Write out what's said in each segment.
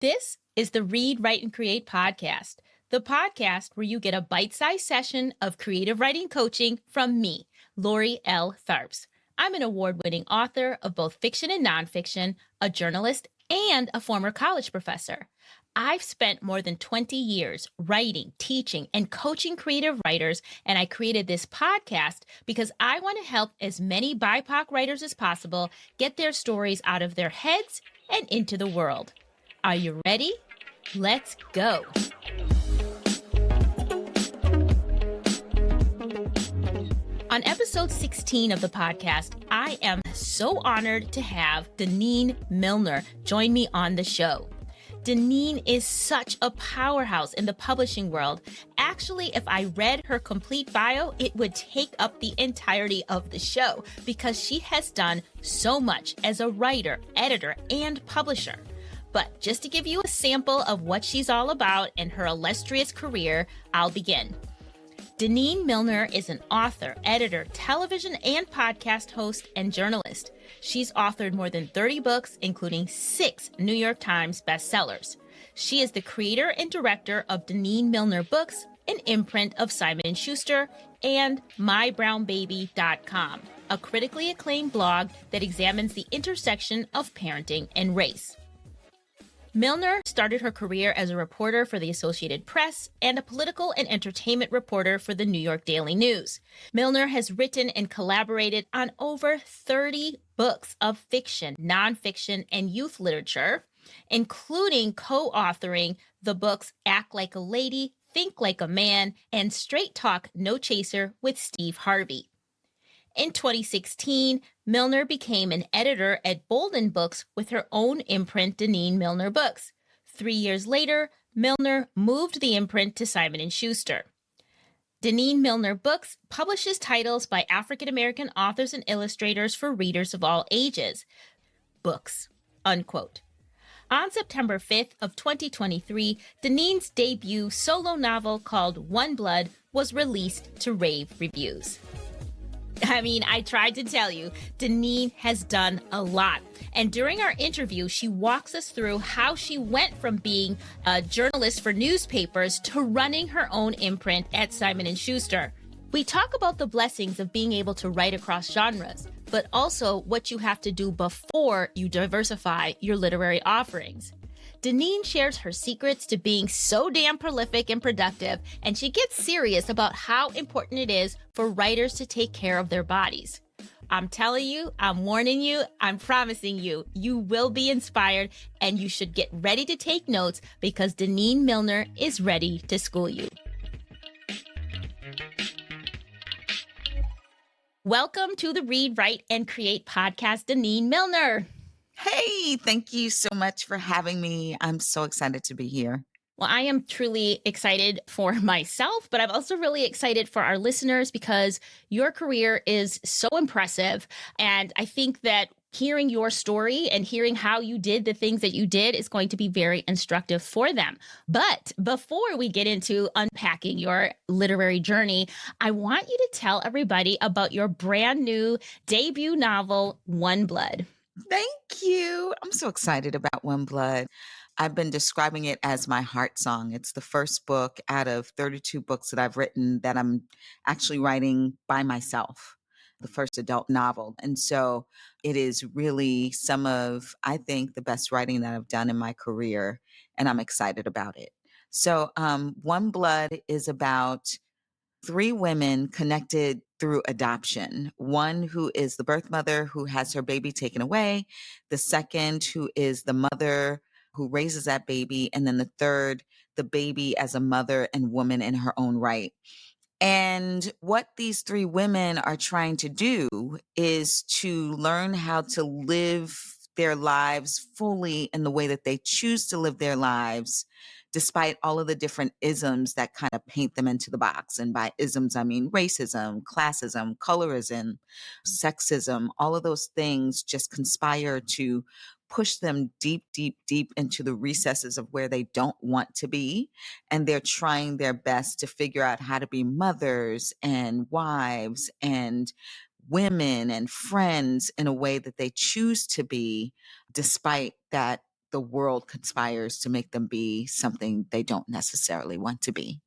This is the Read, Write, and Create podcast, the podcast where you get a bite-sized session of creative writing coaching from me, Lori L. Tharps. I'm an award-winning author of both fiction and nonfiction, a journalist, and a former college professor. I've spent more than 20 years writing, teaching, and coaching creative writers, and I created this podcast because I want to help as many BIPOC writers as possible get their stories out of their heads and into the world. Are you ready? Let's go. On episode 16 of the podcast, I am so honored to have Denene Millner join me on the show. Denene is such a powerhouse in the publishing world. Actually, if I read her complete bio, it would take up the entirety of the show because she has done so much as a writer, editor, and publisher. But just to give you a sample of what she's all about and her illustrious career, I'll begin. Denene Millner is an author, editor, television and podcast host, and journalist. She's authored more than 30 books, including 6 New York Times bestsellers. She is the creator and director of Denene Millner Books, an imprint of Simon & Schuster, and MyBrownBaby.com, a critically acclaimed blog that examines the intersection of parenting and race. Millner started her career as a reporter for the Associated Press and a political and entertainment reporter for the New York Daily News. Millner has written and collaborated on over 30 books of fiction, nonfiction, and youth literature, including co-authoring the books Act Like a Lady, Think Like a Man, and Straight Talk, No Chaser with Steve Harvey. In 2016, Millner became an editor at Bolden Books with her own imprint, Denene Millner Books. 3 years later, Millner moved the imprint to Simon & Schuster. Denene Millner Books publishes titles by African-American authors and illustrators for readers of all ages. Books, unquote. On September 5th of 2023, Denene's debut solo novel called One Blood was released to rave reviews. I mean, I tried to tell you, Denene has done a lot. And during our interview, she walks us through how she went from being a journalist for newspapers to running her own imprint at Simon & Schuster. We talk about the blessings of being able to write across genres, but also what you have to do before you diversify your literary offerings. Denene shares her secrets to being so damn prolific and productive, and she gets serious about how important it is for writers to take care of their bodies. I'm telling you, I'm warning you, I'm promising you, you will be inspired, and you should get ready to take notes because Denene Millner is ready to school you. Welcome to the Read, Write, and Create podcast, Denene Millner. Hey, thank you so much for having me. I'm so excited to be here. Well, I am truly excited for myself, but I'm also really excited for our listeners because your career is so impressive. And I think that hearing your story and hearing how you did the things that you did is going to be very instructive for them. But before we get into unpacking your literary journey, I want you to tell everybody about your brand new debut novel, One Blood. Thank you. I'm so excited about One Blood. I've been describing it as my heart song. It's the first book out of 32 books that I've written that I'm actually writing by myself, the first adult novel. And so it is really some of, I think, the best writing that I've done in my career, and I'm excited about it. So One Blood is about 3 women connected through adoption. One who is the birth mother who has her baby taken away, the second who is the mother who raises that baby, and then the third, the baby as a mother and woman in her own right. And what these 3 women are trying to do is to learn how to live their lives fully in the way that they choose to live their lives, despite all of the different isms that kind of paint them into the box. And by isms, I mean racism, classism, colorism, sexism, all of those things just conspire to push them deep, deep, deep into the recesses of where they don't want to be. And they're trying their best to figure out how to be mothers and wives and women and friends in a way that they choose to be, despite that the world conspires to make them be something they don't necessarily want to be.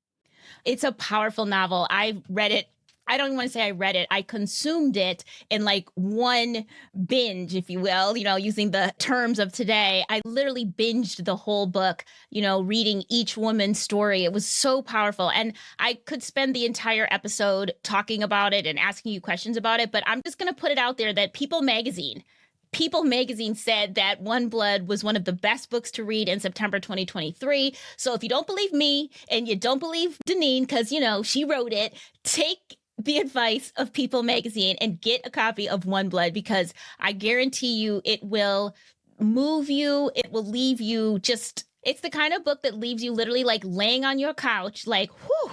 It's a powerful novel. I read it. I don't even want to say I read it. I consumed it in like one binge, if you will, using the terms of today. I literally binged the whole book, reading each woman's story. It was so powerful. And I could spend the entire episode talking about it and asking you questions about it, but I'm just going to put it out there that People magazine said that One Blood was one of the best books to read in September 2023. So if you don't believe me and you don't believe Denene, because, she wrote it, take the advice of People magazine and get a copy of One Blood, because I guarantee you it will move you. It will leave you it's the kind of book that leaves you literally like laying on your couch, like, whew.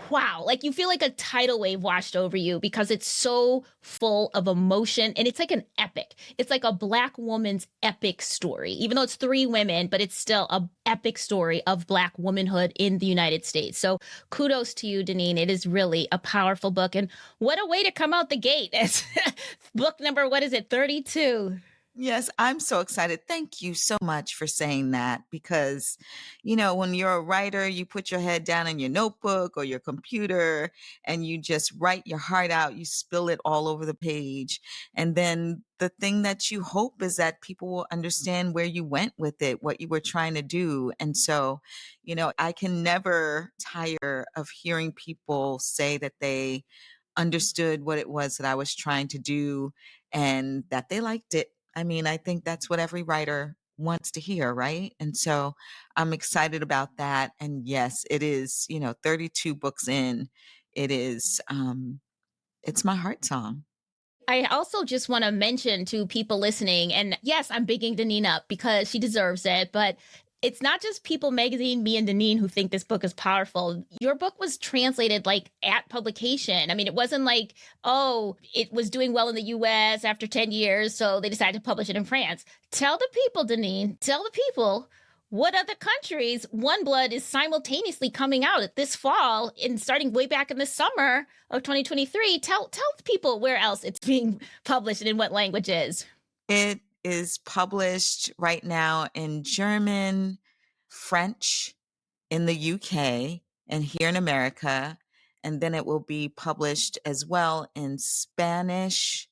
Wow, like you feel like a tidal wave washed over you because it's so full of emotion, and it's like an epic. It's like a Black woman's epic story, even though it's three women, but it's still a epic story of Black womanhood in the United States. So kudos to you, Denene. It is really a powerful book, and what a way to come out the gate. It's book number, 32? Yes, I'm so excited. Thank you so much for saying that because, when you're a writer, you put your head down in your notebook or your computer and you just write your heart out, you spill it all over the page. And then the thing that you hope is that people will understand where you went with it, what you were trying to do. And so, I can never tire of hearing people say that they understood what it was that I was trying to do and that they liked it. I mean, I think that's what every writer wants to hear, right? And so I'm excited about that. And yes, it is, 32 books in. It is it's my heart song. I also just want to mention to people listening, and yes, I'm bigging Denene up because she deserves it, but it's not just People magazine, me and Denene, who think this book is powerful. Your book was translated like at publication. I mean, it wasn't like, oh, it was doing well in the US after 10 years, so they decided to publish it in France. Tell the people, Denene, tell the people what other countries One Blood is simultaneously coming out this fall and starting way back in the summer of 2023. Tell people where else it's being published and in what languages. It is published right now in German, French, in the UK, and here in America. And then it will be published as well in Spanish,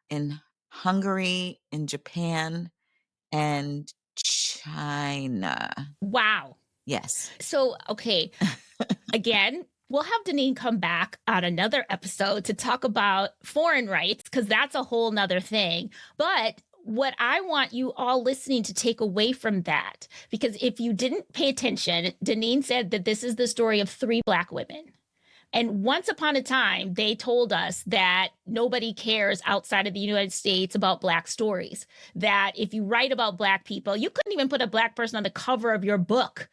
in Hungary, in Japan, and China. Wow. Yes. So, okay, again, we'll have Denene come back on another episode to talk about foreign rights, because that's a whole nother thing. But what I want you all listening to take away from that, because if you didn't pay attention, Denene said that this is the story of three Black women. And once upon a time, they told us that nobody cares outside of the United States about Black stories, that if you write about Black people, you couldn't even put a Black person on the cover of your book,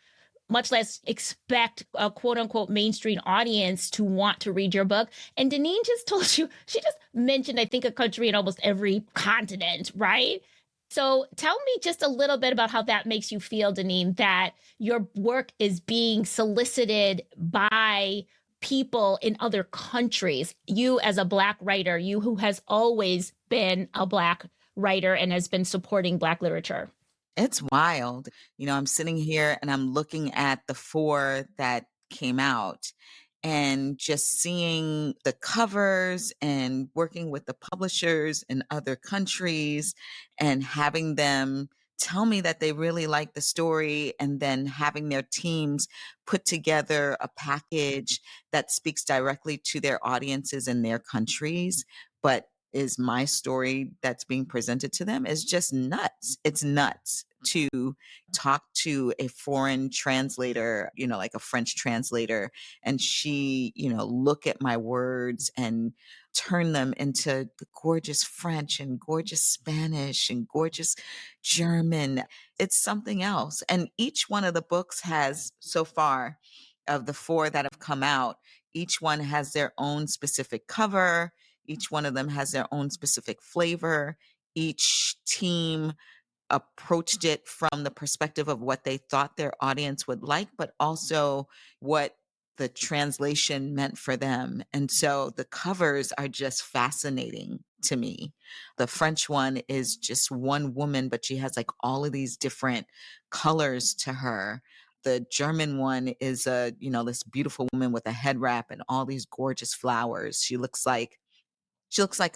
much less expect a quote unquote mainstream audience to want to read your book. And Denene just told you, she just mentioned, I think, a country in almost every continent, right? So tell me just a little bit about how that makes you feel, Denene, that your work is being solicited by people in other countries. You as a Black writer, you who has always been a Black writer and has been supporting Black literature. It's wild. I'm sitting here and I'm looking at the four that came out and just seeing the covers and working with the publishers in other countries and having them tell me that they really like the story and then having their teams put together a package that speaks directly to their audiences in their countries, but is my story that's being presented to them is just nuts. It's nuts to talk to a foreign translator, like a French translator, and she, look at my words and turn them into the gorgeous French and gorgeous Spanish and gorgeous German. It's something else. And each one of the books has, so far, of the four that have come out, each one has their own specific cover. Each one of them has their own specific flavor. Each team approached it from the perspective of what they thought their audience would like, but also what the translation meant for them. And so the covers are just fascinating to me. The French one is just one woman, but she has like all of these different colors to her. The German one is this beautiful woman with a head wrap and all these gorgeous flowers. She looks like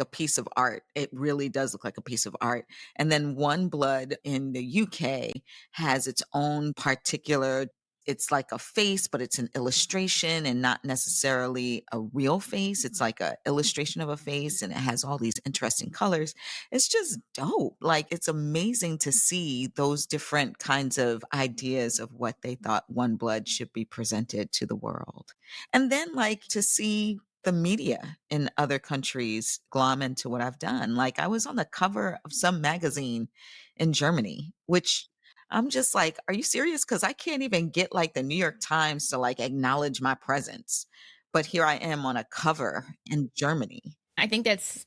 a piece of art. It really does look like a piece of art. And then One Blood in the UK has its own particular, it's like a face, but it's an illustration and not necessarily a real face. It's like a illustration of a face and it has all these interesting colors. It's just dope. Like it's amazing to see those different kinds of ideas of what they thought One Blood should be presented to the world. And then like to see the media in other countries glom into what I've done. Like I was on the cover of some magazine in Germany, which I'm just like, are you serious? Because I can't even get like the New York Times to like acknowledge my presence. But here I am on a cover in Germany. I think that's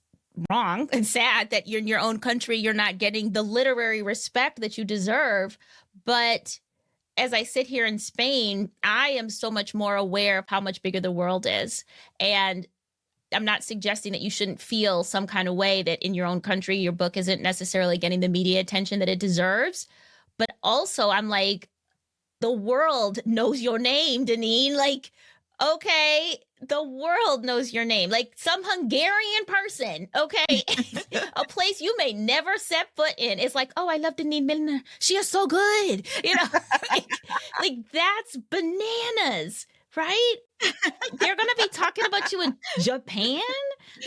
wrong and sad that you're in your own country, you're not getting the literary respect that you deserve. But as I sit here in Spain, I am so much more aware of how much bigger the world is. And I'm not suggesting that you shouldn't feel some kind of way that in your own country, your book isn't necessarily getting the media attention that it deserves. But also, I'm like, the world knows your name, Denene. Like, okay, the world knows your name. Like some Hungarian person, okay, a place you may never set foot in. It's like, oh, I love Denene Millner. She is so good. like, like that's bananas, right? They're going to be talking about you in Japan.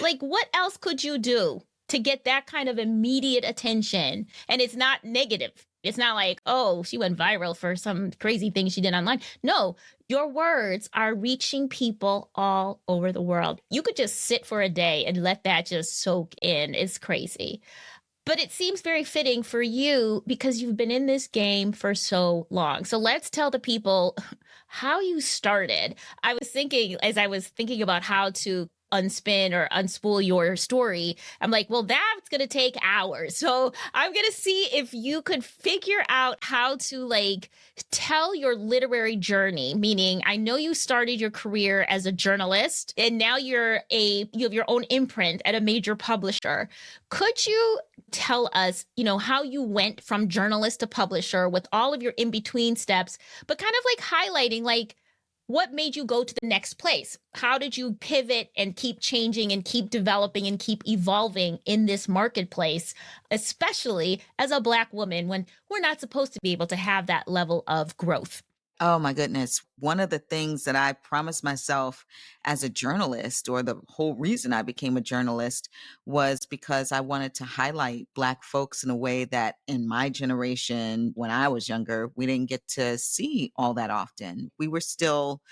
Like, what else could you do to get that kind of immediate attention? And it's not negative. It's not like, oh, she went viral for some crazy thing she did online. No, your words are reaching people all over the world. You could just sit for a day and let that just soak in. It's crazy. But it seems very fitting for you because you've been in this game for so long. So let's tell the people how you started. I was thinking, as I was thinking about how to unspin or unspool your story, I'm like, well, that's going to take hours. So I'm going to see if you could figure out how to like tell your literary journey. Meaning, I know you started your career as a journalist and now you have your own imprint at a major publisher. Could you tell us, how you went from journalist to publisher with all of your in-between steps, but kind of like highlighting like what made you go to the next place? How did you pivot and keep changing and keep developing and keep evolving in this marketplace, especially as a Black woman when we're not supposed to be able to have that level of growth? Oh my goodness. One of the things that I promised myself as a journalist, or the whole reason I became a journalist, was because I wanted to highlight Black folks in a way that in my generation, when I was younger, we didn't get to see all that often. We were still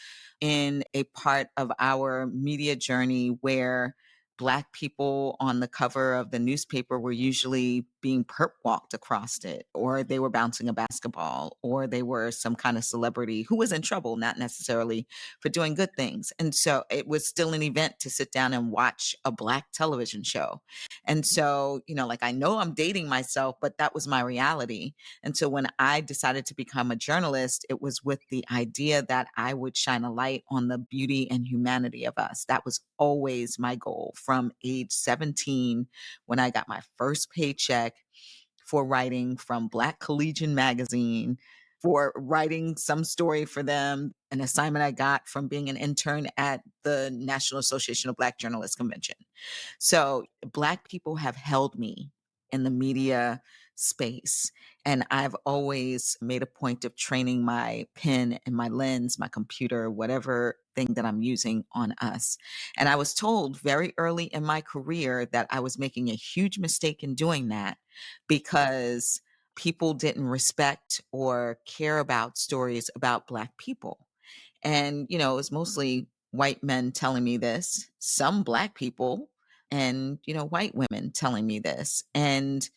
in a part of our media journey where Black people on the cover of the newspaper were usually being perp walked across it, or they were bouncing a basketball, or they were some kind of celebrity who was in trouble, not necessarily for doing good things. And so it was still an event to sit down and watch a Black television show. And so, like I know I'm dating myself, but that was my reality. And so when I decided to become a journalist, it was with the idea that I would shine a light on the beauty and humanity of us. That was always my goal from age 17 when I got my first paycheck for writing from Black Collegian Magazine, for writing some story for them, an assignment I got from being an intern at the National Association of Black Journalists Convention. So Black people have held me in the media space. And I've always made a point of training my pen and my lens, my computer, whatever thing that I'm using on us. And I was told very early in my career that I was making a huge mistake in doing that because people didn't respect or care about stories about Black people. And, it was mostly white men telling me this, some Black people, and, white women telling me this. And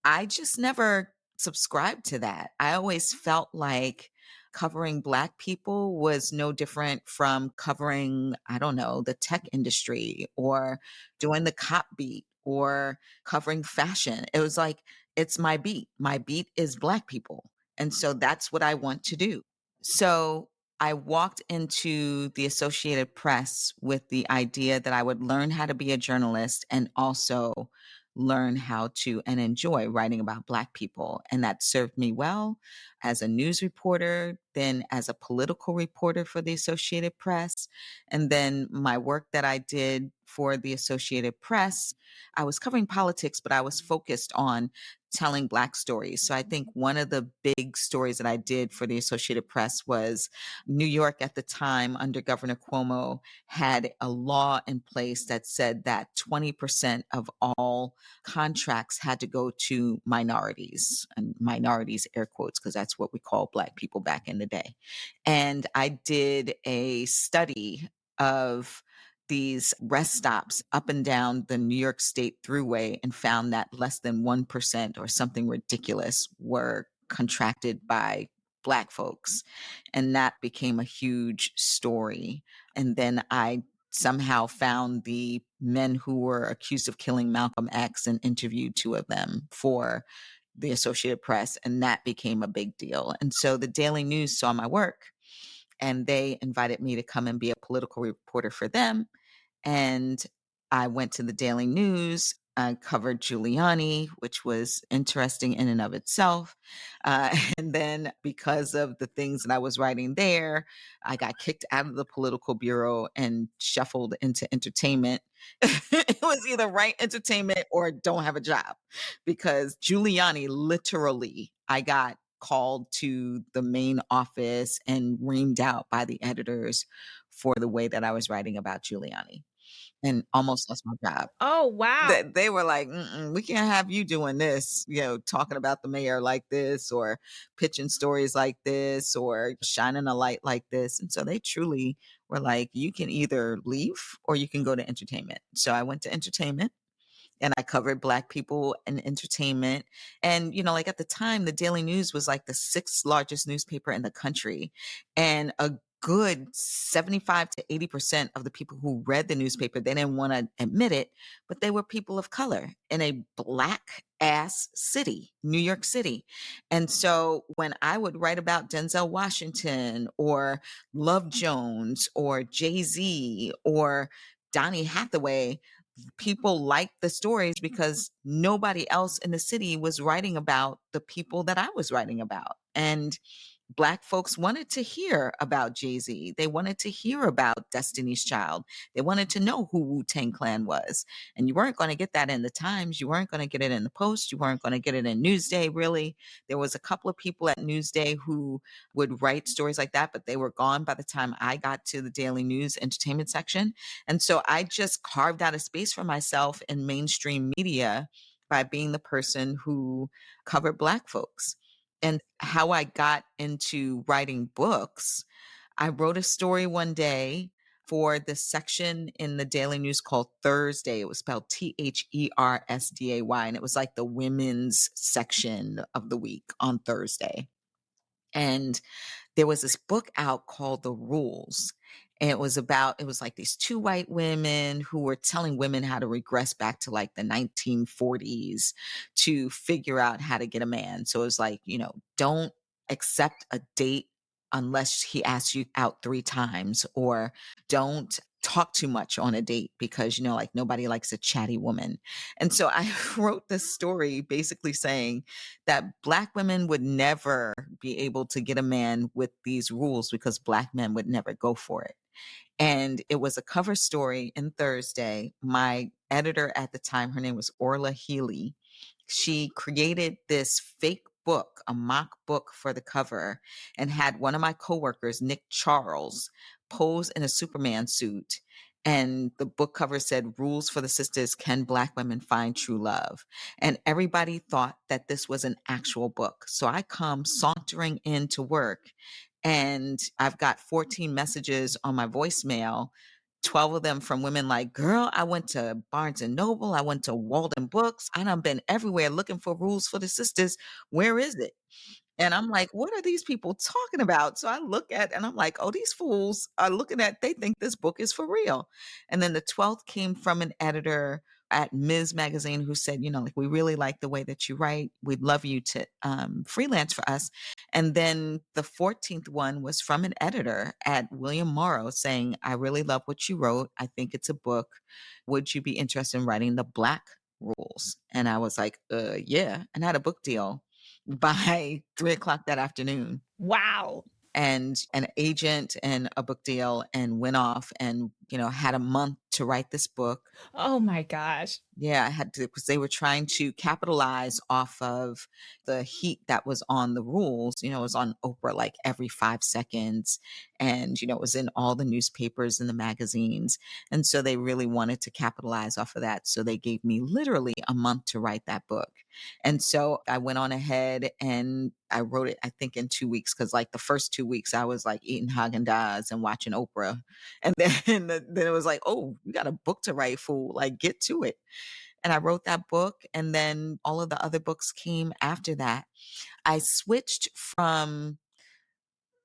I just never subscribed to that. I always felt like covering Black people was no different from covering, I don't know, the tech industry or doing the cop beat or covering fashion. It was like, it's my beat. My beat is Black people. And so that's what I want to do. So I walked into the Associated Press with the idea that I would learn how to be a journalist and also learn how to and enjoy writing about Black people. And that served me well as a news reporter, then as a political reporter for the Associated Press. And then my work that I did for the Associated Press, I was covering politics, but I was focused on telling Black stories. So I think one of the big stories that I did for the Associated Press was New York at the time under Governor Cuomo had a law in place that said that 20% of all contracts had to go to minorities, and minorities air quotes because that's what we call Black people back in the day. And I did a study of these rest stops up and down the New York State Thruway and found that less than 1% or something ridiculous were contracted by Black folks. And that became a huge story. And then I somehow found the men who were accused of killing Malcolm X and interviewed two of them for the Associated Press. And that became a big deal. And so the Daily News saw my work and they invited me to come and be a political reporter for them. And I went to the Daily News. I covered Giuliani, which was interesting in and of itself. And then because of the things that I was writing there, I got kicked out of the political bureau and shuffled into entertainment. It was either write entertainment or don't have a job because Giuliani literally, I got called to the main office and reamed out by the editors for the way that I was writing about Giuliani and almost lost my job. Oh, wow. They were like, "Mm-mm, we can't have you doing this, talking about the mayor like this or pitching stories like this or shining a light like this." And so they truly were like, you can either leave or you can go to entertainment. So I went to entertainment and I covered Black people in entertainment. And, like at the time, the Daily News was like the sixth largest newspaper in the country. And a good 75 to 80% of the people who read the newspaper, they didn't want to admit it, but they were people of color in a Black ass city, New York City. And so when I would write about Denzel Washington or Love Jones or Jay-Z or Donny Hathaway, people liked the stories because nobody else in the city was writing about the people that I was writing about. And Black folks wanted to hear about Jay-Z. They wanted to hear about Destiny's Child. They wanted to know who Wu-Tang Clan was. And you weren't going to get that in the Times. You weren't going to get it in the Post. You weren't going to get it in Newsday, really. There was a couple of people at Newsday who would write stories like that, but they were gone by the time I got to the Daily News entertainment section. And so I just carved out a space for myself in mainstream media by being the person who covered Black folks. And how I got into writing books, I wrote a story one day for the section in the Daily News called Thursday. It was spelled Thersday. And it was like the women's section of the week on Thursday. And there was this book out called The Rules. And it was like these two white women who were telling women how to regress back to like the 1940s to figure out how to get a man. So it was like, don't accept a date unless he asks you out 3 times, or don't talk too much on a date because, like nobody likes a chatty woman. And so I wrote this story basically saying that Black women would never be able to get a man with these rules because Black men would never go for it. And it was a cover story in Thursday. My editor at the time, her name was Orla Healy. She created this fake book, a mock book for the cover, and had one of my coworkers, Nick Charles, pose in a Superman suit. And the book cover said, "Rules for the Sisters, Can Black Women Find True Love?" And everybody thought that this was an actual book. So I come sauntering into work and I've got 14 messages on my voicemail, 12 of them from women like, "Girl, I went to Barnes and Noble. I went to Walden Books. I done been everywhere looking for Rules for the Sisters. Where is it?" And I'm like, what are these people talking about? So I look at, and I'm like, oh, these fools are looking at, they think this book is for real. And then the 12th came from an editor at Ms. Magazine who said, like, we really like the way that you write. We'd love you to freelance for us. And then the 14th one was from an editor at William Morrow saying, I really love what you wrote. I think it's a book. Would you be interested in writing the Black rules? And I was like, yeah. And I had a book deal by 3 o'clock that afternoon, Wow. and an agent and a book deal, and went off and, had a month to write this book. Oh my gosh. Yeah, I had to, because they were trying to capitalize off of the heat that was on the rules. It was on Oprah like every 5 seconds. And, it was in all the newspapers and the magazines. And so they really wanted to capitalize off of that. So they gave me literally a month to write that book. And so I went on ahead and I wrote it, I think, in 2 weeks, because like the first 2 weeks I was like eating Haagen-Dazs and watching Oprah. And then, then it was like, oh, you got a book to write, fool. Like, get to it. And I wrote that book, and then all of the other books came after that. I switched from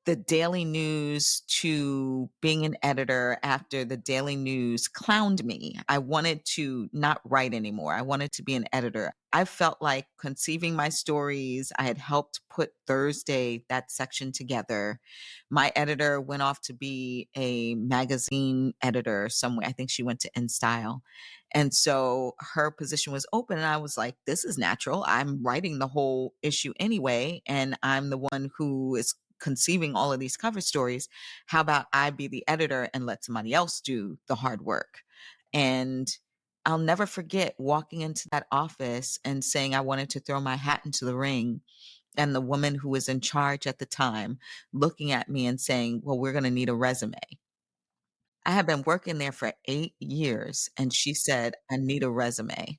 the Daily News to being an editor after the Daily News clowned me. I wanted to not write anymore. I wanted to be an editor. I felt like conceiving my stories. I had helped put Thursday, that section, together. My editor went off to be a magazine editor somewhere. I think she went to InStyle. And so her position was open. And I was like, this is natural. I'm writing the whole issue anyway. And I'm the one who is conceiving all of these cover stories. How about I be the editor and let somebody else do the hard work? And I'll never forget walking into that office and saying I wanted to throw my hat into the ring. And the woman who was in charge at the time looking at me and saying, well, we're going to need a resume. I had been working there for 8 years, and she said, I need a resume.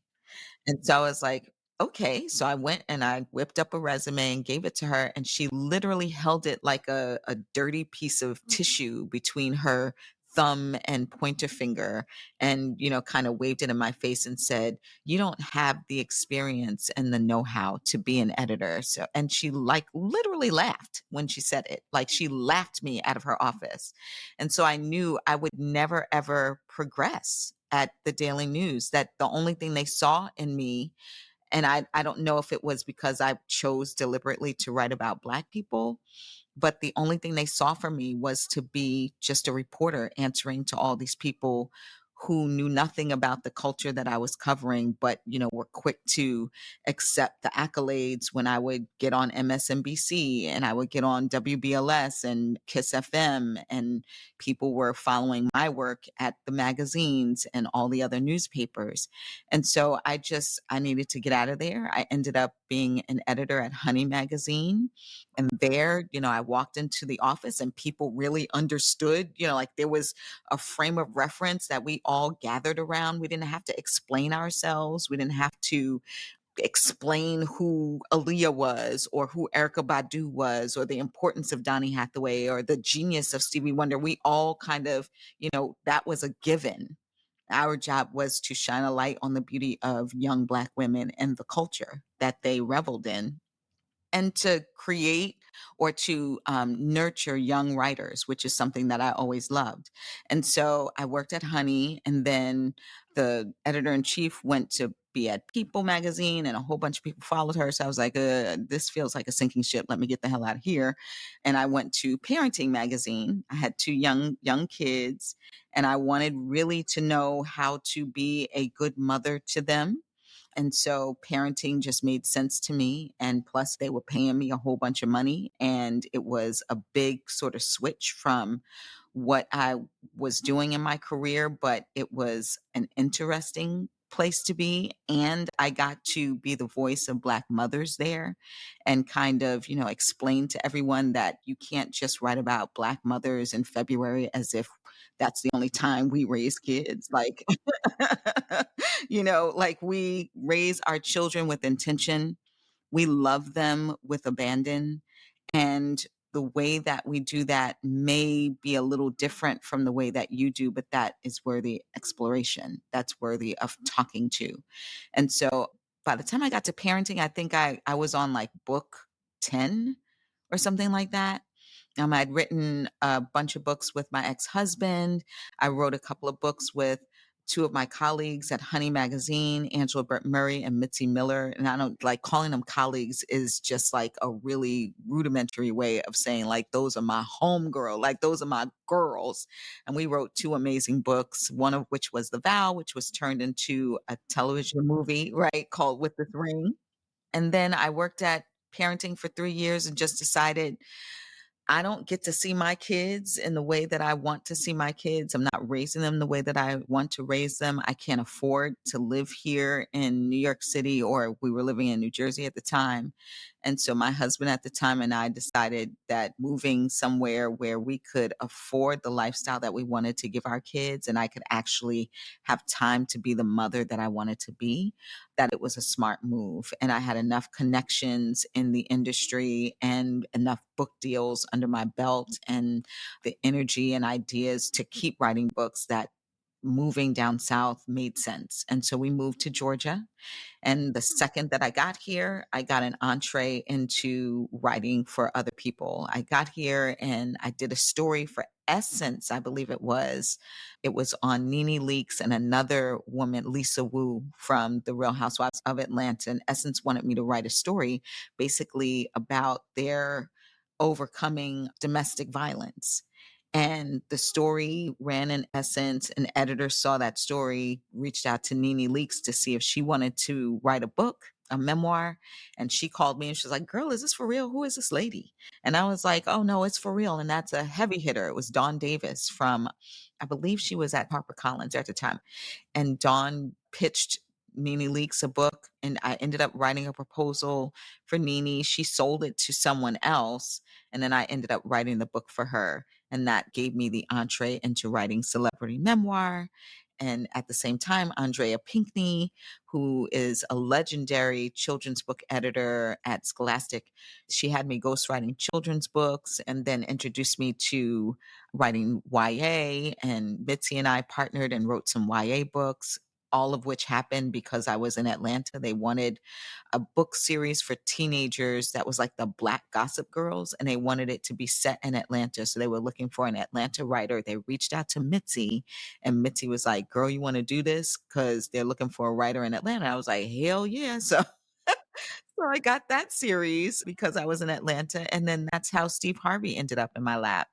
And so I was like, okay. So I went and I whipped up a resume and gave it to her. And she literally held it like a dirty piece of tissue between her thumb and pointer finger, and, kind of waved it in my face and said, you don't have the experience and the know-how to be an editor. So, and she like literally laughed when she said it. Like, she laughed me out of her office. And so I knew I would never, ever progress at the Daily News, that the only thing they saw in me, and I don't know if it was because I chose deliberately to write about Black people, but the only thing they saw from me was to be just a reporter answering to all these people who knew nothing about the culture that I was covering, but, were quick to accept the accolades when I would get on MSNBC and I would get on WBLS and Kiss FM, and people were following my work at the magazines and all the other newspapers. And so I needed to get out of there. I ended up being an editor at Honey Magazine. And there, I walked into the office and people really understood, like there was a frame of reference that we all gathered around. We didn't have to explain ourselves. We didn't have to explain who Aaliyah was or who Erica Badu was or the importance of Donny Hathaway or the genius of Stevie Wonder. We all kind of, that was a given. Our job was to shine a light on the beauty of young Black women and the culture that they reveled in, and to create or to nurture young writers, which is something that I always loved. And so I worked at Honey, and then the editor in chief went to be at People magazine, and a whole bunch of people followed her. So I was like, this feels like a sinking ship. Let me get the hell out of here. And I went to Parenting magazine. I had two young kids, and I wanted really to know how to be a good mother to them. And so parenting just made sense to me. And plus, they were paying me a whole bunch of money. And it was a big sort of switch from what I was doing in my career, but it was an interesting place to be. And I got to be the voice of Black mothers there and kind of, explain to everyone that you can't just write about Black mothers in February as if that's the only time we raise kids. Like, like we raise our children with intention. We love them with abandon. And the way that we do that may be a little different from the way that you do, but that is worthy exploration. That's worthy of talking to. And so by the time I got to parenting, I think I was on like book 10 or something like that. I'd written a bunch of books with my ex-husband. I wrote a couple of books with two of my colleagues at Honey Magazine, Angela Burt Murray and Mitzi Miller. And I don't like calling them colleagues is just like a really rudimentary way of saying like, those are my homegirl, like those are my girls. And we wrote two amazing books, one of which was The Vow, which was turned into a television movie, right, called With This Ring. And then I worked at parenting for 3 years and just decided I don't get to see my kids in the way that I want to see my kids. I'm not raising them the way that I want to raise them. I can't afford to live here in New York City, or we were living in New Jersey at the time. And so my husband at the time and I decided that moving somewhere where we could afford the lifestyle that we wanted to give our kids and I could actually have time to be the mother that I wanted to be, that it was a smart move. And I had enough connections in the industry and enough book deals under my belt and the energy and ideas to keep writing books that moving down south made sense. And so we moved to Georgia. And the second that I got here, I got an entree into writing for other people. I got here and I did a story for Essence, I believe it was. It was on Nene Leakes and another woman, Lisa Wu from The Real Housewives of Atlanta. And Essence wanted me to write a story basically about their overcoming domestic violence. And the story ran in Essence. An editor saw that story, reached out to Nene Leakes to see if she wanted to write a book, a memoir. And she called me and she was like, girl, is this for real? Who is this lady? And I was like, oh, no, it's for real. And that's a heavy hitter. It was Dawn Davis from, I believe she was at HarperCollins at the time. And Dawn pitched Nene Leakes a book, and I ended up writing a proposal for Nene. She sold it to someone else, and then I ended up writing the book for her. And that gave me the entree into writing celebrity memoir. And at the same time, Andrea Pinkney, who is a legendary children's book editor at Scholastic, she had me ghostwriting children's books and then introduced me to writing YA. And Mitzi and I partnered and wrote some YA books, all of which happened because I was in Atlanta. They wanted a book series for teenagers that was like the Black Gossip Girls, and they wanted it to be set in Atlanta. So they were looking for an Atlanta writer. They reached out to Mitzi, and Mitzi was like, girl, you want to do this? Because they're looking for a writer in Atlanta. I was like, hell yeah. So I got that series because I was in Atlanta. And then that's how Steve Harvey ended up in my lap.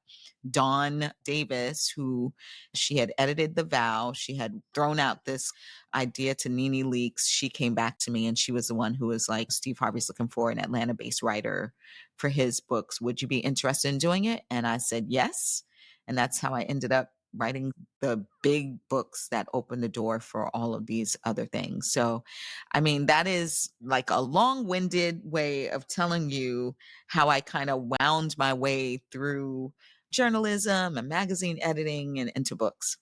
Dawn Davis, who she had edited The Vow, she had thrown out this idea to Nene Leakes. She came back to me and she was the one who was like, Steve Harvey's looking for an Atlanta-based writer for his books. Would you be interested in doing it? And I said, yes. And that's how I ended up writing the big books that opened the door for all of these other things. So, I mean, that is like a long-winded way of telling you how I kind of wound my way through journalism and magazine editing and into books.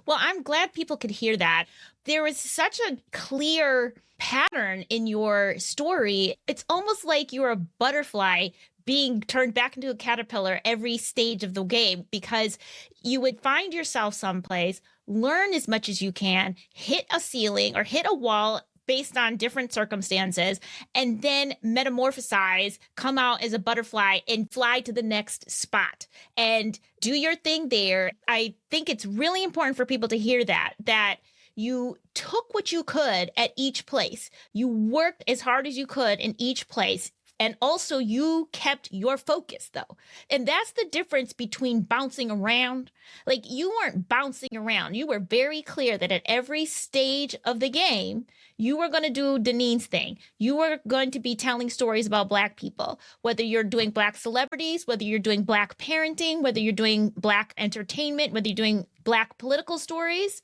Well, I'm glad people could hear that. There was such a clear pattern in your story. It's almost like you're a butterfly being turned back into a caterpillar every stage of the game, because you would find yourself someplace, learn as much as you can, hit a ceiling or hit a wall based on different circumstances, and then metamorphosize, come out as a butterfly and fly to the next spot and do your thing there. I think it's really important for people to hear that you took what you could at each place. You worked as hard as you could in each place. And also you kept your focus though. And that's the difference between bouncing around. Like, you weren't bouncing around. You were very clear that at every stage of the game, you were going to do Denene's thing. You were going to be telling stories about Black people, whether you're doing Black celebrities, whether you're doing Black parenting, whether you're doing Black entertainment, whether you're doing Black political stories.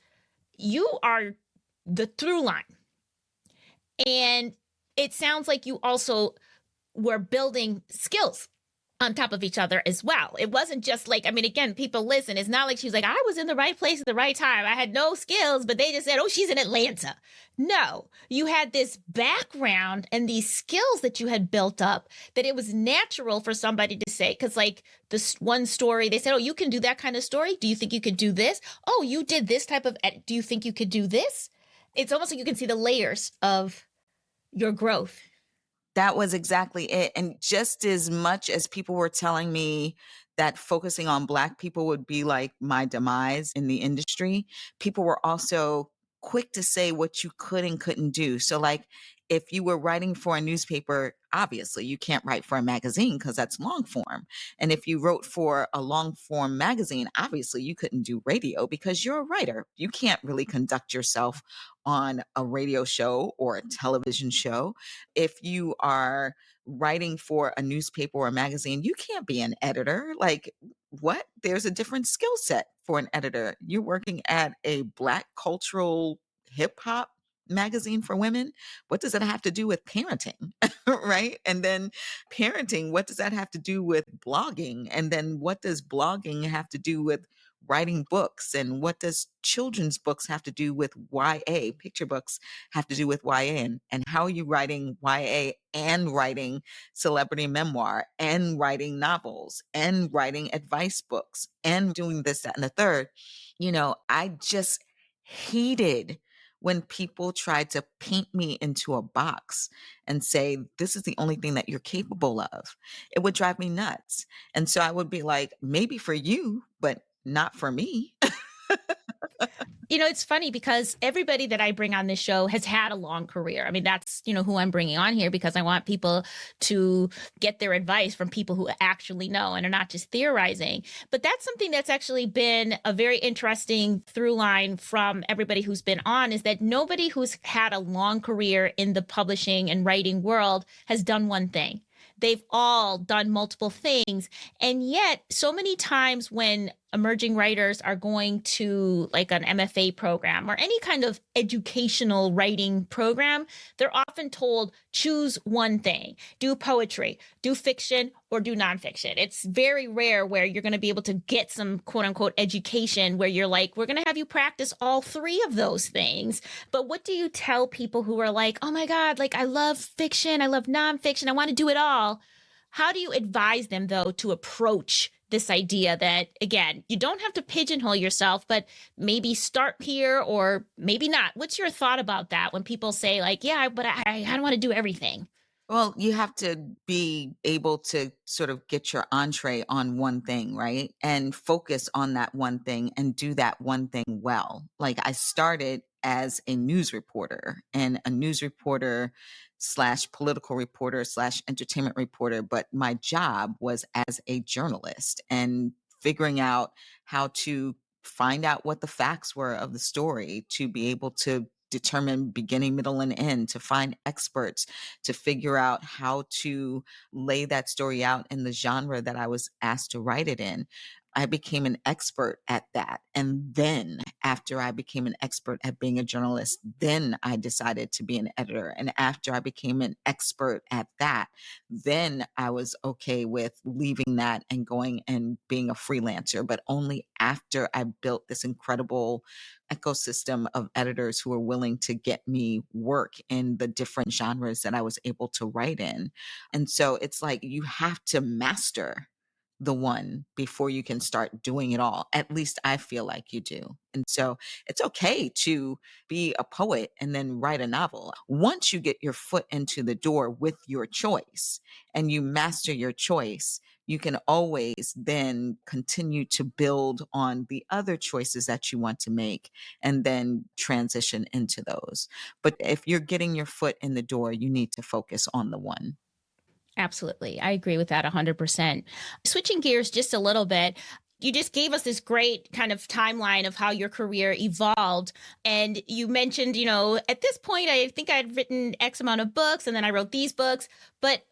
You are the through line. And it sounds like you also were building skills on top of each other as well. It wasn't just like, I mean, again, people listen. It's not like she was like, I was in the right place at the right time. I had no skills, but they just said, oh, she's in Atlanta. No, you had this background and these skills that you had built up that it was natural for somebody to say, because like this one story, they said, oh, you can do that kind of story. Do you think you could do this? Oh, you did this type of, do you think you could do this? It's almost like you can see the layers of your growth. That was exactly it. And just as much as people were telling me that focusing on Black people would be like my demise in the industry, people were also quick to say what you could and couldn't do. So, like, if you were writing for a newspaper, obviously you can't write for a magazine because that's long form. And if you wrote for a long form magazine, obviously you couldn't do radio because you're a writer. You can't really conduct yourself on a radio show or a television show. If you are writing for a newspaper or a magazine, you can't be an editor. Like, what? There's a different skill set for an editor. You're working at a Black cultural hip hop magazine for women. What does that have to do with parenting? Right? And then parenting, what does that have to do with blogging? And then what does blogging have to do with writing books? And what does children's books have to do with YA? Picture books have to do with YA. And how are you writing YA and writing celebrity memoir and writing novels and writing advice books and doing this, that, and the third? I just hated when people tried to paint me into a box and say, this is the only thing that you're capable of. It would drive me nuts. And so I would be like, maybe for you, but not for me. It's funny because everybody that I bring on this show has had a long career. I mean, that's, who I'm bringing on here because I want people to get their advice from people who actually know and are not just theorizing. But that's something that's actually been a very interesting through line from everybody who's been on, is that nobody who's had a long career in the publishing and writing world has done one thing. They've all done multiple things. And yet, so many times when emerging writers are going to like an MFA program or any kind of educational writing program, they're often told, choose one thing, do poetry, do fiction, or do nonfiction. It's very rare where you're going to be able to get some quote unquote education where you're like, we're going to have you practice all three of those things. But what do you tell people who are like, oh my God, like I love fiction, I love nonfiction, I want to do it all? How do you advise them, though, to approach this idea that, again, you don't have to pigeonhole yourself, but maybe start here or maybe not? What's your thought about that when people say like, yeah, but I don't want to do everything? Well, you have to be able to sort of get your entree on one thing, right? And focus on that one thing and do that one thing well. Like, I started as a news reporter and a news reporter slash political reporter slash entertainment reporter, but my job was as a journalist and figuring out how to find out what the facts were of the story, to be able to determine beginning, middle, and end, to find experts, to figure out how to lay that story out in the genre that I was asked to write it in. I became an expert at that. And then after I became an expert at being a journalist, then I decided to be an editor. And after I became an expert at that, then I was okay with leaving that and going and being a freelancer, but only after I built this incredible ecosystem of editors who were willing to get me work in the different genres that I was able to write in. And so it's like you have to master the one before you can start doing it all. At least I feel like you do. And so it's okay to be a poet and then write a novel. Once you get your foot into the door with your choice and you master your choice, you can always then continue to build on the other choices that you want to make and then transition into those. But if you're getting your foot in the door, you need to focus on the one. Absolutely. I agree with that 100%. Switching gears just a little bit, you just gave us this great kind of timeline of how your career evolved. And you mentioned, at this point, I think I'd written X amount of books and then I wrote these books. But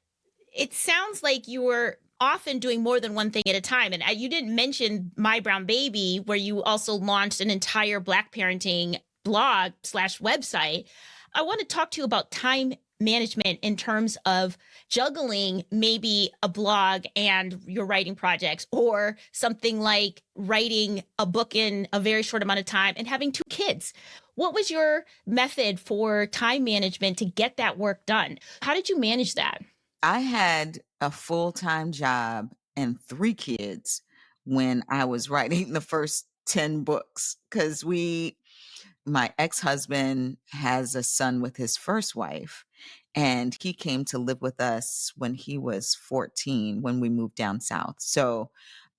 it sounds like you were often doing more than one thing at a time. And you didn't mention My Brown Baby, where you also launched an entire Black parenting blog slash website. I want to talk to you about time management in terms of juggling maybe a blog and your writing projects, or something like writing a book in a very short amount of time and having two kids. What was your method for time management to get that work done? How did you manage that? I had a full-time job and 3 kids when I was writing the first 10 books because my ex-husband has a son with his first wife, and he came to live with us when he was 14 when we moved down south. So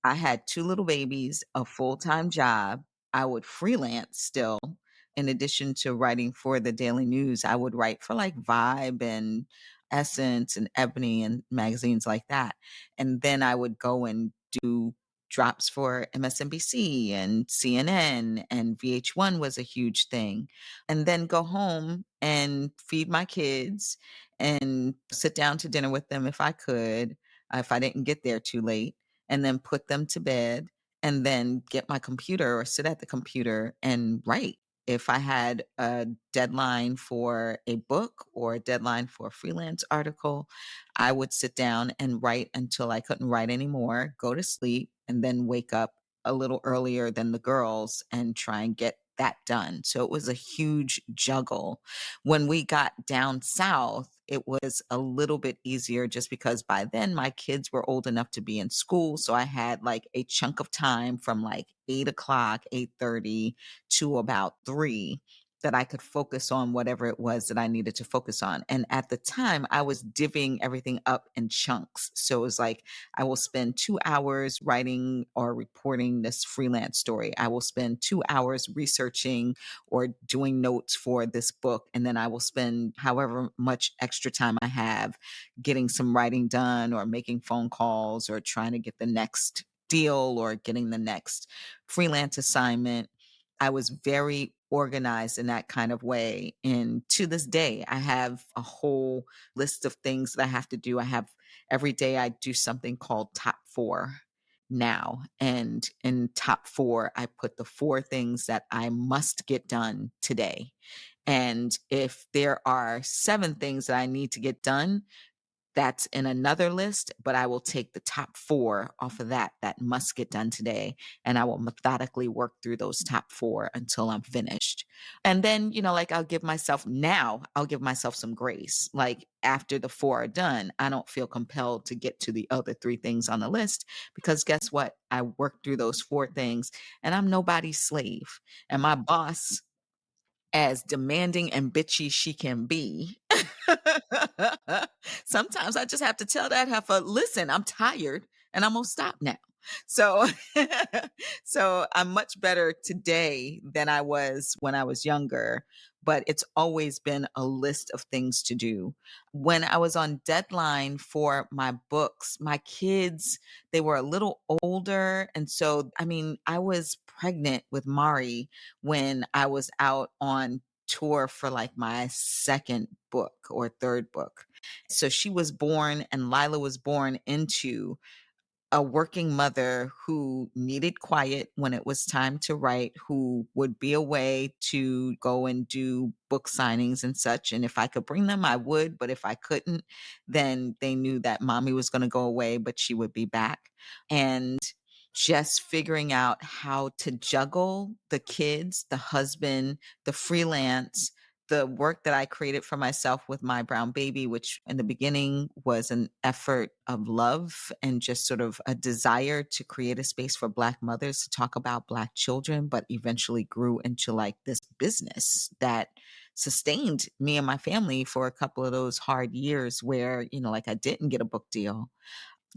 I had 2 little babies, a full-time job. I would freelance still. In addition to writing for the Daily News, I would write for, like, Vibe and Essence and Ebony and magazines like that. And then I would go and do drops for MSNBC and CNN, and VH1 was a huge thing. And then go home and feed my kids and sit down to dinner with them if I could, if I didn't get there too late, and then put them to bed, and then get my computer or sit at the computer and write. If I had a deadline for a book or a deadline for a freelance article, I would sit down and write until I couldn't write anymore, go to sleep, and then wake up a little earlier than the girls and try and get that done. So it was a huge juggle. When we got down south, it was a little bit easier just because by then my kids were old enough to be in school. So I had like a chunk of time from like 8 o'clock, 8:30 to about 3 that I could focus on whatever it was that I needed to focus on. And at the time, I was divvying everything up in chunks. So it was like, I will spend 2 hours writing or reporting this freelance story. I will spend 2 hours researching or doing notes for this book. And then I will spend however much extra time I have getting some writing done or making phone calls or trying to get the next deal or getting the next freelance assignment. I was very organized in that kind of way. And to this day, I have a whole list of things that I have to do. I have every day I do something called top four now. And in top four, I put the 4 things that I must get done today. And if there are 7 things that I need to get done, that's in another list, but I will take the top 4 off of that must get done today, and I will methodically work through those top 4 until I'm finished. And then, like I'll give myself some grace. Like after the 4 are done, I don't feel compelled to get to the other 3 things on the list because guess what? I worked through those 4 things and I'm nobody's slave. And my boss, as demanding and bitchy she can be, sometimes I just have to tell that heifer, listen, I'm tired and I'm gonna stop now. So so I'm much better today than I was when I was younger, but it's always been a list of things to do. When I was on deadline for my books, my kids, they were a little older. And so, I mean, I was pregnant with Mari when I was out on tour for like my second book or third book. So she was born and Lila was born into a working mother who needed quiet when it was time to write, who would be away to go and do book signings and such. And if I could bring them, I would. But if I couldn't, then they knew that mommy was going to go away, but she would be back. And just figuring out how to juggle the kids, the husband, the freelance, the work that I created for myself with my brown baby, which in the beginning was an effort of love and just sort of a desire to create a space for Black mothers to talk about Black children, but eventually grew into like this business that sustained me and my family for a couple of those hard years where, like I didn't get a book deal.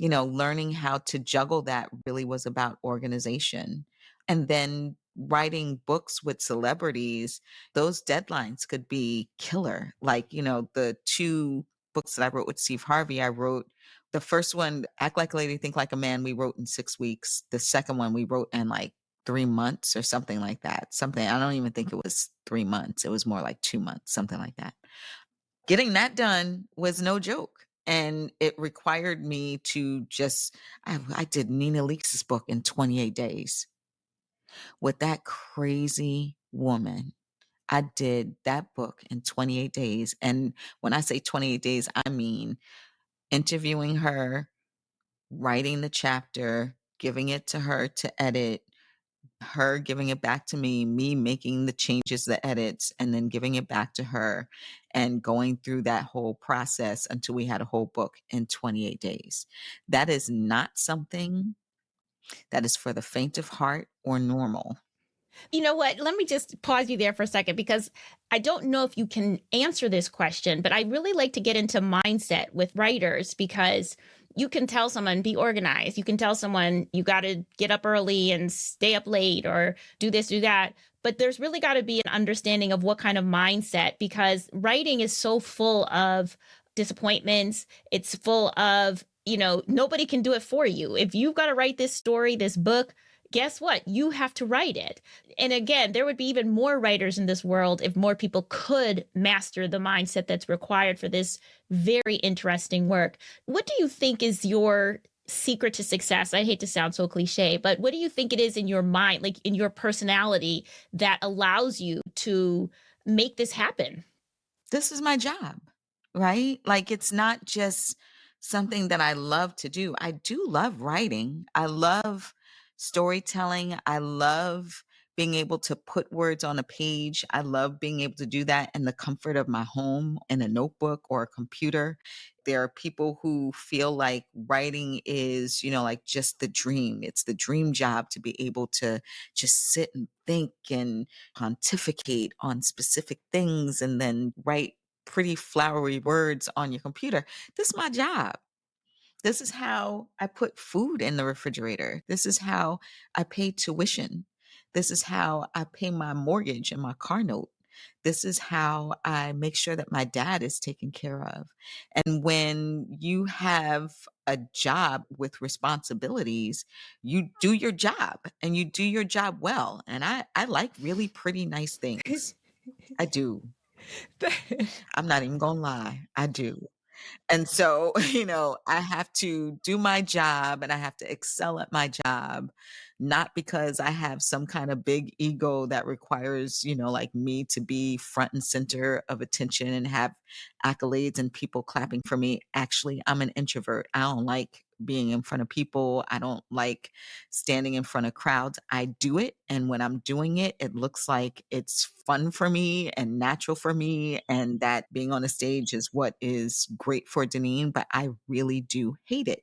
Learning how to juggle that really was about organization. And then writing books with celebrities, those deadlines could be killer. Like, the 2 books that I wrote with Steve Harvey, I wrote the first one, Act Like a Lady, Think Like a Man, we wrote in 6 weeks. The second one we wrote in like 3 months or something like that. Something, I don't even think it was 3 months. It was more like 2 months, something like that. Getting that done was no joke. And it required me to I did Nina Leakes' book in 28 days with that crazy woman. I did that book in 28 days. And when I say 28 days, I mean interviewing her, writing the chapter, giving it to her to edit, her giving it back to me making the changes, the edits, and then giving it back to her and going through that whole process until we had a whole book in 28 days. That is not something that is for the faint of heart or normal. You know what? Let me just pause you there for a second because I don't know if you can answer this question, but I really like to get into mindset with writers because you can tell someone, be organized. You can tell someone, you got to get up early and stay up late or do this, do that. But there's really got to be an understanding of what kind of mindset, because writing is so full of disappointments. It's full of, nobody can do it for you. If you've got to write this story, this book, guess what? You have to write it. And again, there would be even more writers in this world if more people could master the mindset that's required for this very interesting work. What do you think is your secret to success? I hate to sound so cliche, but what do you think it is in your mind, like in your personality, that allows you to make this happen? This is my job, right? Like, it's not just something that I love to do. I do love writing. I love storytelling. I love being able to put words on a page. I love being able to do that in the comfort of my home in a notebook or a computer. There are people who feel like writing is, like just the dream. It's the dream job to be able to just sit and think and pontificate on specific things and then write pretty flowery words on your computer. This is my job. This is how I put food in the refrigerator. This is how I pay tuition. This is how I pay my mortgage and my car note. This is how I make sure that my dad is taken care of. And when you have a job with responsibilities, you do your job and you do your job well. And I like really pretty nice things. I do. I'm not even gonna lie. I do. And so, I have to do my job and I have to excel at my job, not because I have some kind of big ego that requires, like me to be front and center of attention and have accolades and people clapping for me. Actually, I'm an introvert. I don't like being in front of people. I don't like standing in front of crowds. I do it. And when I'm doing it, it looks like it's fun for me and natural for me. And that being on a stage is what is great for Denene, but I really do hate it.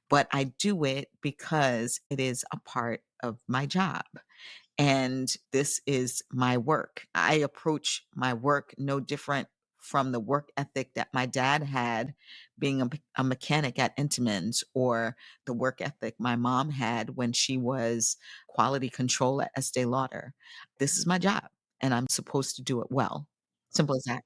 But I do it because it is a part of my job. And this is my work. I approach my work no different from the work ethic that my dad had being a mechanic at Intamins, or the work ethic my mom had when she was quality control at Estee Lauder. This is my job and I'm supposed to do it well. Simple as that.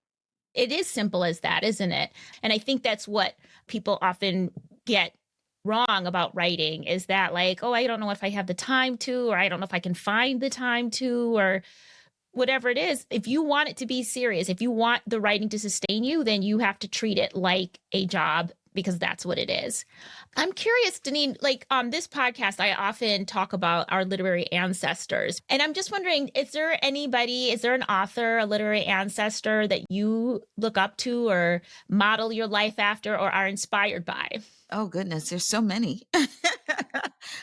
It is simple as that, isn't it? And I think that's what people often get wrong about writing, is that like, oh, I don't know if I have the time to, or I don't know if I can find the time to, or whatever it is. If you want it to be serious, if you want the writing to sustain you, then you have to treat it like a job, because that's what it is. I'm curious, Denene, like on this podcast, I often talk about our literary ancestors. And I'm just wondering, is there an author, a literary ancestor that you look up to or model your life after or are inspired by? Oh goodness, there's so many.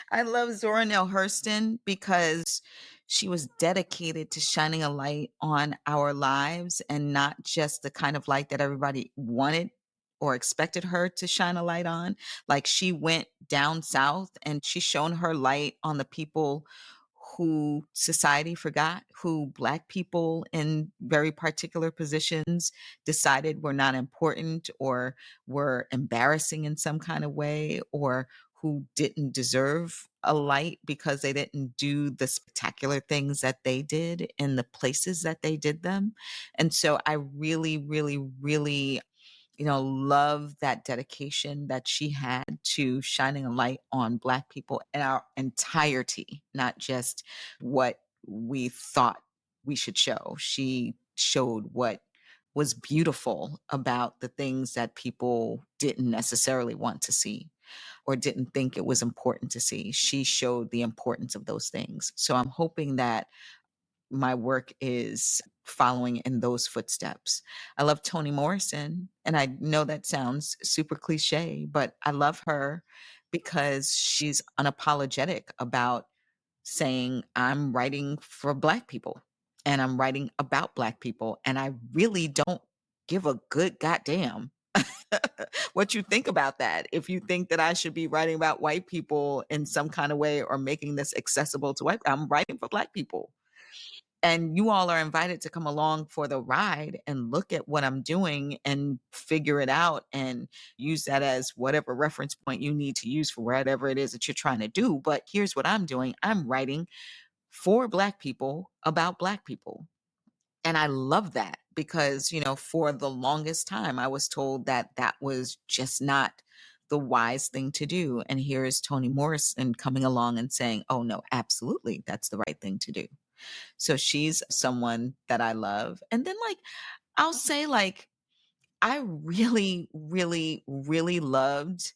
I love Zora Neale Hurston because she was dedicated to shining a light on our lives, and not just the kind of light that everybody wanted or expected her to shine a light on. Like, she went down south and she shone her light on the people who society forgot, who Black people in very particular positions decided were not important or were embarrassing in some kind of way, or who didn't deserve a light because they didn't do the spectacular things that they did in the places that they did them. And so I really, really, really, love that dedication that she had to shining a light on Black people in our entirety, not just what we thought we should show. She showed what was beautiful about the things that people didn't necessarily want to see or didn't think it was important to see. She showed the importance of those things. So I'm hoping that my work is following in those footsteps. I love Toni Morrison, and I know that sounds super cliche, but I love her because she's unapologetic about saying, I'm writing for Black people and I'm writing about Black people, and I really don't give a good goddamn what you think about that. If you think that I should be writing about white people in some kind of way or making this accessible to white, I'm writing for Black people. And you all are invited to come along for the ride and look at what I'm doing and figure it out and use that as whatever reference point you need to use for whatever it is that you're trying to do. But here's what I'm doing. I'm writing for Black people about Black people. And I love that because, for the longest time, I was told that that was just not the wise thing to do. And here's Toni Morrison coming along and saying, oh, no, absolutely, that's the right thing to do. So she's someone that I love. And then, I'll say, I really, really, really loved,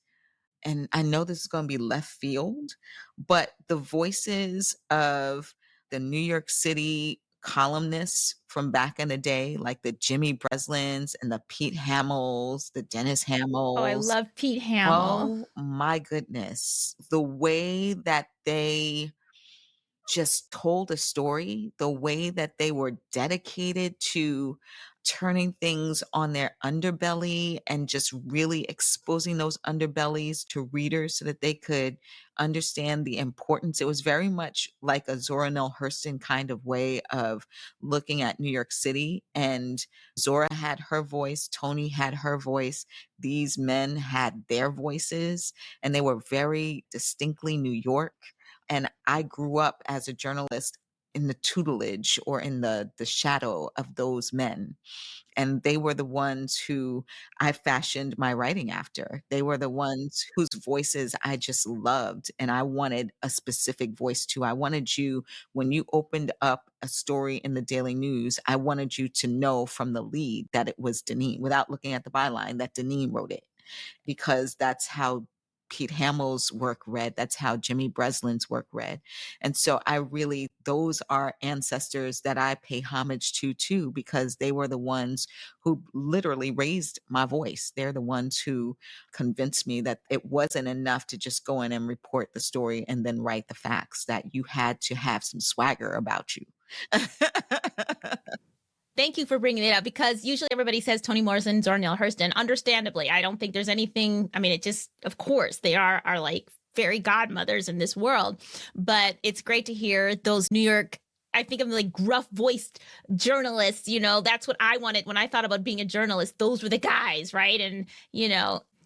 and I know this is going to be left field, but the voices of the New York City columnists from back in the day, like the Jimmy Breslins and the Pete Hamills, the Dennis Oh, I Hamills. love Pete Hamill. Oh my goodness. The way that they just told a story, the way that they were dedicated to turning things on their underbelly and just really exposing those underbellies to readers so that they could understand the importance. It was very much like a Zora Neale Hurston kind of way of looking at New York City. And Zora had her voice, Toni had her voice, these men had their voices, and they were very distinctly New York. And I grew up as a journalist in the tutelage or in the shadow of those men. And they were the ones who I fashioned my writing after. They were the ones whose voices I just loved. And I wanted a specific voice too. I wanted you, when you opened up a story in the Daily News, I wanted you to know from the lead that it was Denene, without looking at the byline, that Denene wrote it, because that's how Pete Hamill's work read. That's how Jimmy Breslin's work read. And so those are ancestors that I pay homage to too, because they were the ones who literally raised my voice. They're the ones who convinced me that it wasn't enough to just go in and report the story and then write the facts, that you had to have some swagger about you. Thank you for bringing it up, because usually everybody says Toni Morrison, Zora Neale Hurston. Understandably, I don't think there's anything. I mean, it just, of course, they are like fairy godmothers in this world. But it's great to hear those New York, I think of like gruff voiced journalists. That's what I wanted when I thought about being a journalist. Those were the guys, right? And,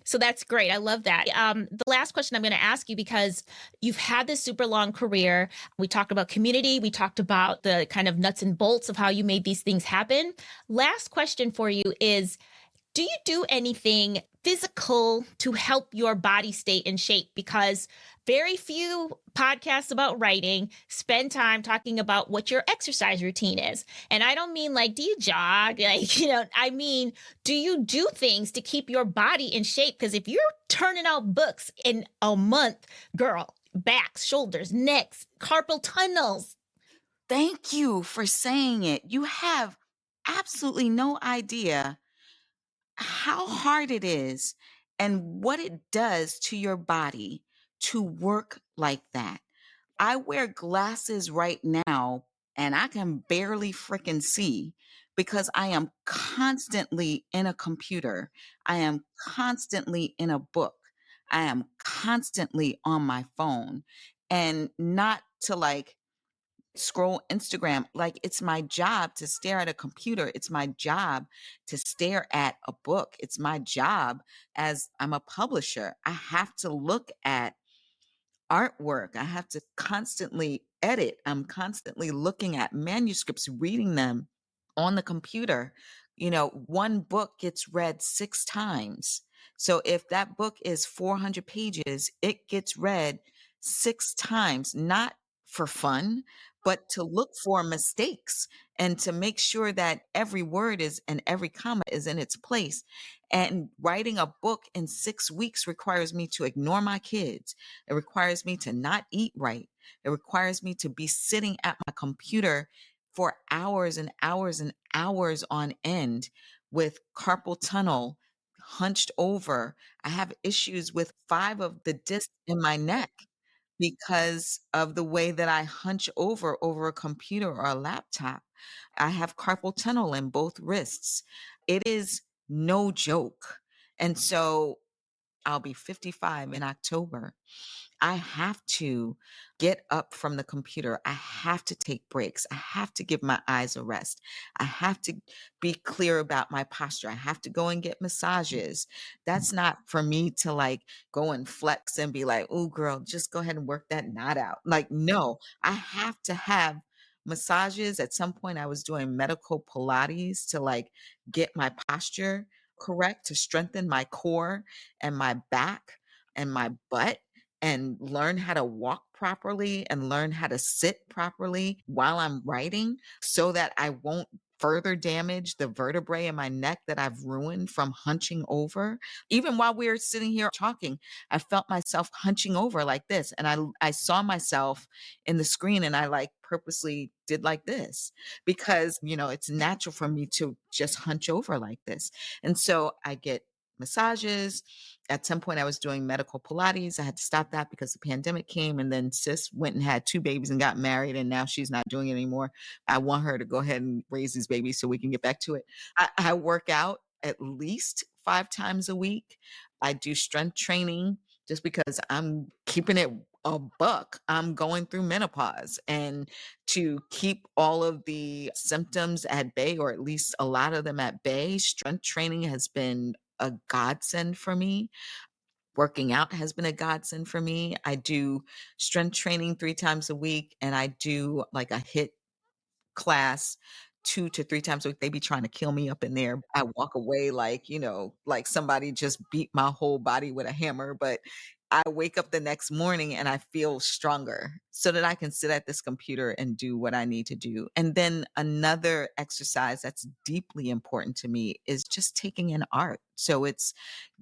so that's great. I love that. The last question I'm going to ask you, because you've had this super long career. We talked about community. We talked about the kind of nuts and bolts of how you made these things happen. Last question for you is, do you do anything physical to help your body stay in shape? Because very few podcasts about writing spend time talking about what your exercise routine is. And I don't mean like, do you jog? I mean, do you do things to keep your body in shape? Because if you're turning out books in a month, girl, backs, shoulders, necks, carpal tunnels. Thank you for saying it. You have absolutely no idea how hard it is and what it does to your body to work like that. I wear glasses right now and I can barely freaking see because I am constantly in a computer. I am constantly in a book. I am constantly on my phone, and not to scroll Instagram. Like, it's my job to stare at a computer. It's my job to stare at a book. It's my job, as I'm a publisher. I have to look at artwork. I have to constantly edit. I'm constantly looking at manuscripts, reading them on the computer. One book gets read 6 times. So if that book is 400 pages, it gets read 6 times, not for fun, but to look for mistakes and to make sure that every word is and every comma is in its place. And writing a book in 6 weeks requires me to ignore my kids. It requires me to not eat right. It requires me to be sitting at my computer for hours and hours and hours on end with carpal tunnel, hunched over. I have issues with 5 of the discs in my neck because of the way that I hunch over a computer or a laptop. I have carpal tunnel in both wrists. It is no joke. And so I'll be 55 in October. I have to get up from the computer. I have to take breaks. I have to give my eyes a rest. I have to be clear about my posture. I have to go and get massages. That's not for me to like go and flex and be like, oh, girl, just go ahead and work that knot out. Like, no, I have to have massages. At some point, I was doing medical Pilates to like get my posture correct, to strengthen my core and my back and my butt and learn how to walk properly and learn how to sit properly while I'm writing so that I won't further damage the vertebrae in my neck that I've ruined from hunching over. Even while we were sitting here talking, I felt myself hunching over like this. And I saw myself in the screen and I like purposely did like this because, it's natural for me to just hunch over like this. And so I get massages. At some point, I was doing medical Pilates. I had to stop that because the pandemic came, and then sis went and had two babies and got married, and now she's not doing it anymore. I want her to go ahead and raise these babies so we can get back to it. I work out at least 5 times a week. I do strength training just because I'm keeping it a buck. I'm going through menopause, and to keep all of the symptoms at bay, or at least a lot of them at bay, strength training has been a godsend for me. Working out has been a godsend for me. I do strength training 3 times a week, and I do like a HIIT class 2 to 3 times a week. They be trying to kill me up in there. I walk away like, like somebody just beat my whole body with a hammer, but I wake up the next morning and I feel stronger so that I can sit at this computer and do what I need to do. And then another exercise that's deeply important to me is just taking in art. So it's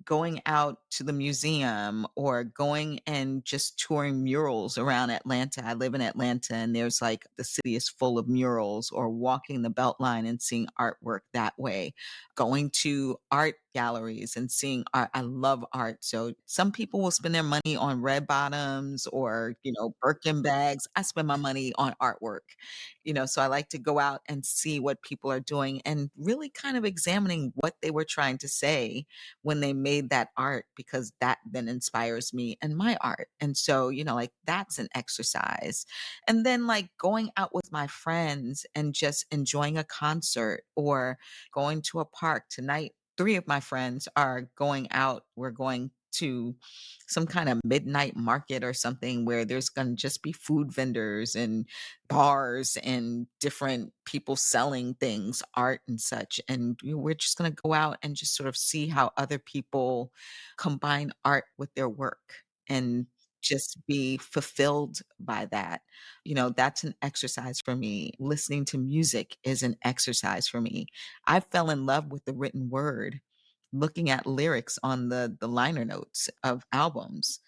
going out to the museum or going and just touring murals around Atlanta. I live in Atlanta and there's like the city is full of murals, or walking the Beltline and seeing artwork that way, going to art galleries and seeing art. I love art. So some people will spend their money on red bottoms or, Birkin bags. I spend my money on artwork, so I like to go out and see what people are doing and really kind of examining what they were trying to say when they made that art, because that then inspires me and my art. And so, like that's an exercise. And then like going out with my friends and just enjoying a concert or going to a park. Tonight, 3 of my friends are going out. We're going to some kind of midnight market or something where there's going to just be food vendors and bars and different people selling things, art and such. And we're just going to go out and just sort of see how other people combine art with their work and just be fulfilled by that. That's an exercise for me. Listening to music is an exercise for me. I fell in love with the written word looking at lyrics on the liner notes of albums,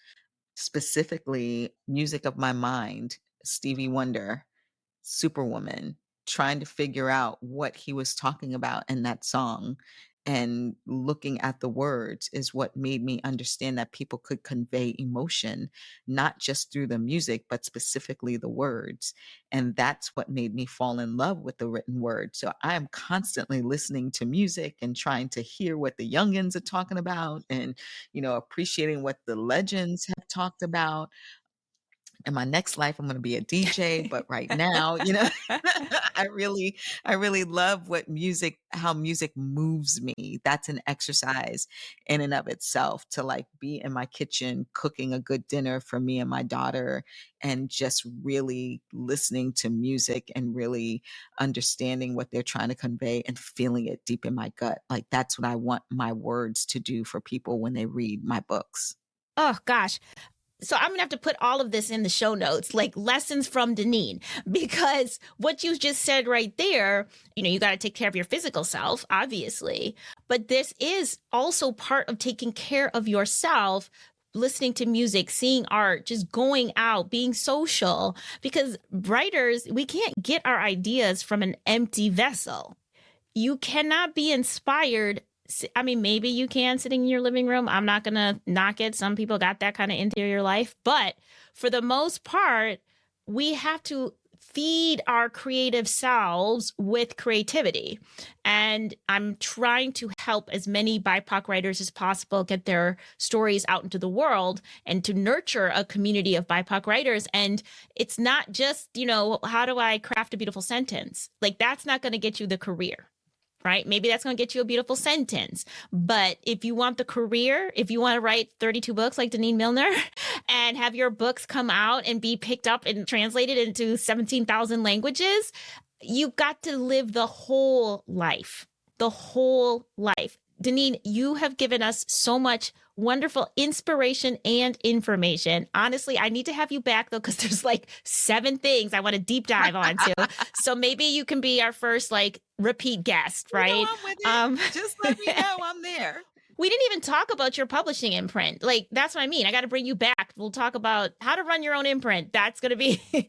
specifically Music of My Mind, Stevie Wonder, Superwoman, trying to figure out what he was talking about in that song. And looking at the words is what made me understand that people could convey emotion, not just through the music, but specifically the words. And that's what made me fall in love with the written word. So I am constantly listening to music and trying to hear what the youngins are talking about and, appreciating what the legends have talked about. In my next life, I'm going to be a DJ, but right now, I really love how music moves me. That's an exercise in and of itself, to like be in my kitchen cooking a good dinner for me and my daughter and just really listening to music and really understanding what they're trying to convey and feeling it deep in my gut. Like that's what I want my words to do for people when they read my books. Oh, gosh. So I'm going to have to put all of this in the show notes, like lessons from Denene, because what you just said right there, you got to take care of your physical self, obviously, but this is also part of taking care of yourself, listening to music, seeing art, just going out, being social, because writers, we can't get our ideas from an empty vessel. You cannot be inspired. I mean, maybe you can sitting in your living room. I'm not going to knock it. Some people got that kind of interior life. But for the most part, we have to feed our creative selves with creativity. And I'm trying to help as many BIPOC writers as possible get their stories out into the world and to nurture a community of BIPOC writers. And it's not just, how do I craft a beautiful sentence? Like, that's not going to get you the career. Right? Maybe that's going to get you a beautiful sentence. But if you want the career, if you want to write 32 books like Denene Millner and have your books come out and be picked up and translated into 17,000 languages, you've got to live the whole life, the whole life. Denene, you have given us so much wonderful inspiration and information. Honestly, I need to have you back though, because there's like 7 things I want to deep dive onto. So maybe you can be our first repeat guest, right? I'm with it. Just let me know, I'm there. We didn't even talk about your publishing imprint. That's what I mean. I got to bring you back. We'll talk about how to run your own imprint. That's going to be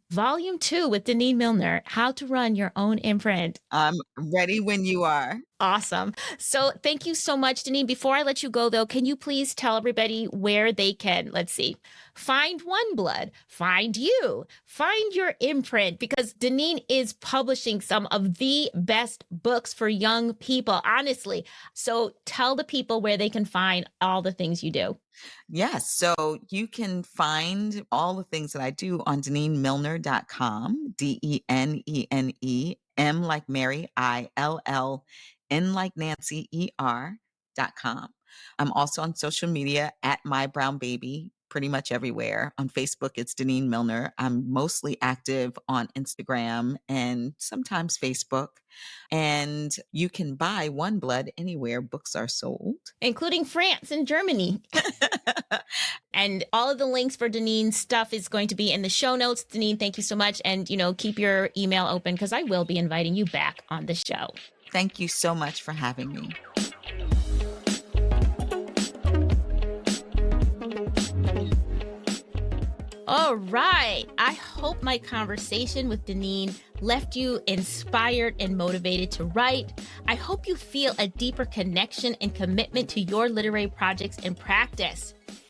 Volume 2 with Denene Millner, How to Run Your Own Imprint. I'm ready when you are. Awesome. So thank you so much, Denene. Before I let you go, though, can you please tell everybody where they can, find OneBlood, find you, find your imprint, because Denene is publishing some of the best books for young people, honestly. So tell the people where they can find all the things you do. Yes. So you can find all the things that I do on DeneneMillner.com, DENENE, M like Mary, ILL, N like Nancy, ER.com. I'm also on social media at My Brown Baby, pretty much everywhere. On Facebook, it's Denene Millner. I'm mostly active on Instagram and sometimes Facebook. And you can buy OneBlood anywhere books are sold, including France and Germany. And all of the links for Denene's stuff is going to be in the show notes. Denene, thank you so much. And, keep your email open because I will be inviting you back on the show. Thank you so much for having me. All right. I hope my conversation with Denene left you inspired and motivated to write. I hope you feel a deeper connection and commitment to your literary projects and practice.